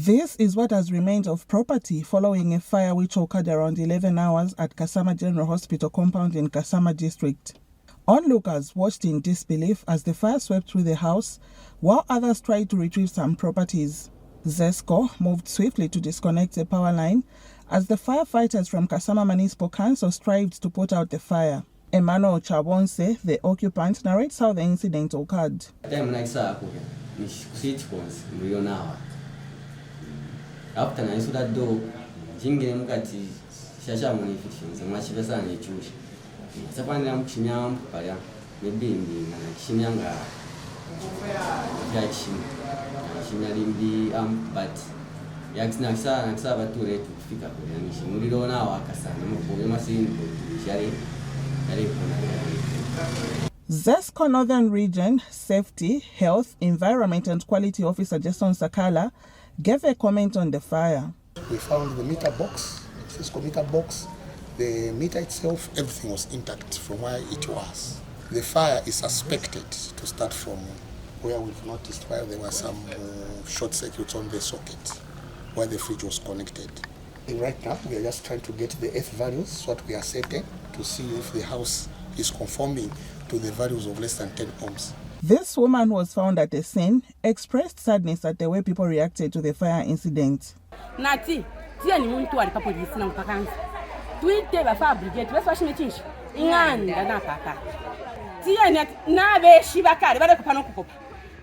This is what has remained of property following a fire which occurred around 11 hours at Kasama General Hospital Compound in Kasama District. Onlookers watched in disbelief as the fire swept through the house, while others tried to retrieve some properties. ZESCO moved swiftly to disconnect the power line as the firefighters from Kasama Municipal Council strived to put out the fire. Emmanuel Chabonse, the occupant, narrates how the incident occurred. After I saw that door, Jingam Gatti, Shasha Munifications, and much better than a Jewish. Sapanam Chimiam, Paya, maybe Shimyanga, Jachim, Shimalimbi, but Yaxnaxa and Sabature to pick up and Shimudona, Casan, Poemasin, Shari, ZESCO Northern Region Safety, Health, Environment and Quality Officer Jason Sakala gave a comment on the fire. We found the meter box, Cisco meter box. The meter itself, everything was intact from where it was. The fire is suspected to start from where we've noticed where there were some short circuits on the socket where the fridge was connected. And right now, we are just trying to get the earth values, what we are setting, to see if the house is conforming to the values of less than 10 ohms. This woman who was found at the scene expressed sadness at the way people reacted to the fire incident. Nati, tia ni muntu ali papo polisi na mpakanzi. Tuite ba fire brigade, basi washimitisha. Inganda na papa. Tia ni na beshi bakale bale kupano kukopa.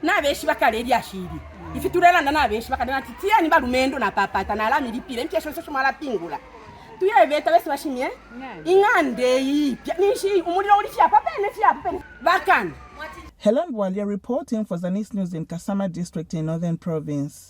Na beshi bakale eli ashiri. Ifiturelanda na beshi bakale nati tia ni balumendo na papa tanala milipile mpyesho sho mala pingula. Tuye beta basi washimie. Ingande yipya nishi umuliro uli fyapa pene bakana. Helen Walia reporting for Zanis News in Kasama District in Northern Province.